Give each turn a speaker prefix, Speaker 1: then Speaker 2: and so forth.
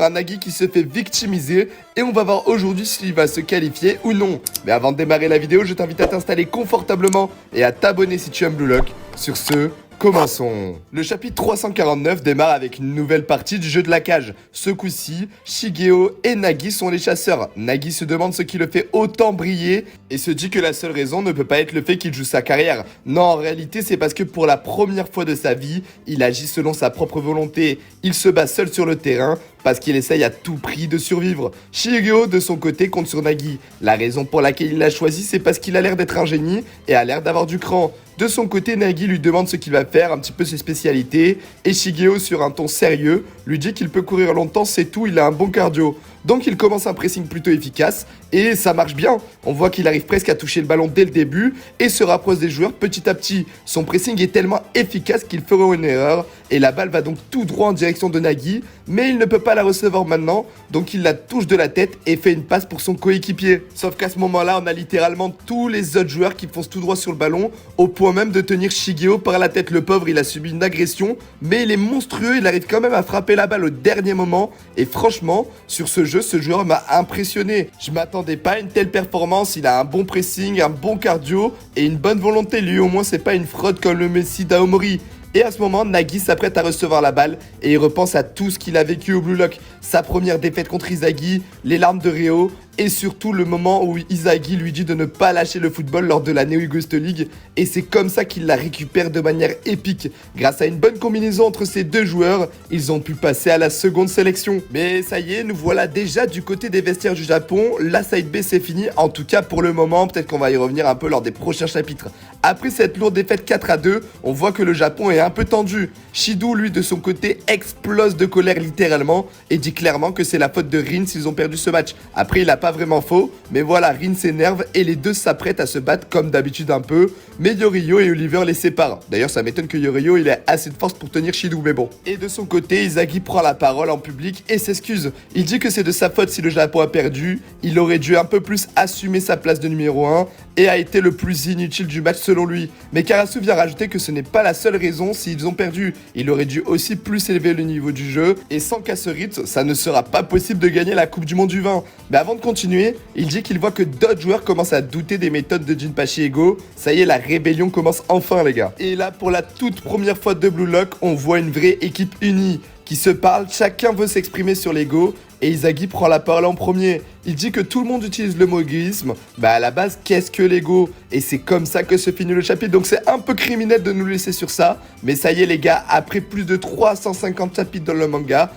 Speaker 1: Un Nagi qui se fait victimiser et on va voir aujourd'hui s'il va se qualifier ou non. Mais avant de démarrer la vidéo, je t'invite à t'installer confortablement et à t'abonner si tu aimes Blue Lock. Sur ce, commençons. Le chapitre 349 démarre avec une nouvelle partie du jeu de la cage. Ce coup-ci, Shigeo et Nagi sont les chasseurs. Nagi se demande ce qui le fait autant briller et se dit que la seule raison ne peut pas être le fait qu'il joue sa carrière. Non, en réalité, c'est parce que pour la première fois de sa vie, il agit selon sa propre volonté. Il se bat seul sur le terrain parce qu'il essaye à tout prix de survivre. Shigeo, de son côté, compte sur Nagi. La raison pour laquelle il l'a choisi, c'est parce qu'il a l'air d'être un génie et a l'air d'avoir du cran. De son côté, Nagi lui demande ce qu'il va faire, un petit peu ses spécialités, et Shigeo, sur un ton sérieux, lui dit qu'il peut courir longtemps, c'est tout, il a un bon cardio. Donc il commence un pressing plutôt efficace, et ça marche bien. On voit qu'il arrive presque à toucher le ballon dès le début, et se rapproche des joueurs petit à petit. Son pressing est tellement efficace qu'il fera une erreur, et la balle va donc tout droit en direction de Nagi, mais il ne peut pas la recevoir maintenant, donc il la touche de la tête et fait une passe pour son coéquipier. Sauf qu'à ce moment-là, on a littéralement tous les autres joueurs qui foncent tout droit sur le ballon, au point même de tenir Shigeo par la tête. Le pauvre, il a subi une agression, mais il est monstrueux, il arrive quand même à frapper la balle au dernier moment, et franchement, sur ce jeu, ce joueur m'a impressionné. Je m'attendais pas à une telle performance, il a un bon pressing, un bon cardio, et une bonne volonté. Lui, au moins, c'est pas une fraude comme le Messi d'Aomori. Et à ce moment, Nagi s'apprête à recevoir la balle et il repense à tout ce qu'il a vécu au Blue Lock. Sa première défaite contre Izagi, les larmes de Ryo et surtout le moment où Izagi lui dit de ne pas lâcher le football lors de la Neo Ghost League. Et c'est comme ça qu'il la récupère de manière épique. Grâce à une bonne combinaison entre ces deux joueurs, ils ont pu passer à la seconde sélection. Mais ça y est, nous voilà déjà du côté des vestiaires du Japon. La side B c'est fini, en tout cas pour le moment. Peut-être qu'on va y revenir un peu lors des prochains chapitres. Après cette lourde défaite 4-2, on voit que le Japon est un peu tendu. Shido, lui, de son côté, explose de colère littéralement et dit clairement que c'est la faute de Rin s'ils ont perdu ce match. Après, il a pas vraiment faux, mais voilà, Rin s'énerve et les deux s'apprêtent à se battre comme d'habitude un peu, mais Yorio et Oliver les séparent. D'ailleurs, ça m'étonne que Yorio il ait assez de force pour tenir Shido, mais bon. Et de son côté, Izagi prend la parole en public et s'excuse. Il dit que c'est de sa faute si le Japon a perdu, il aurait dû un peu plus assumer sa place de numéro 1 et a été le plus inutile du match selon lui. Mais Karasu vient rajouter que ce n'est pas la seule raison s'ils ont perdu. Il aurait dû aussi plus élever le niveau du jeu et sans qu'à ce rythme, ça ne sera pas possible de gagner la Coupe du Monde du vin. Mais avant de continuer, il dit qu'il voit que d'autres joueurs commencent à douter des méthodes de Jinpachi Ego. Ça y est, la rébellion commence enfin les gars. Et là, pour la toute première fois de Blue Lock, on voit une vraie équipe unie qui se parle, chacun veut s'exprimer sur l'ego et Izagi prend la parole en premier. Il dit que tout le monde utilise le mot égoïsme. Bah à la base, qu'est-ce que l'ego? Et c'est comme ça que se finit le chapitre, donc c'est un peu criminel de nous laisser sur ça. Mais ça y est les gars, après plus de 350 chapitres dans le manga,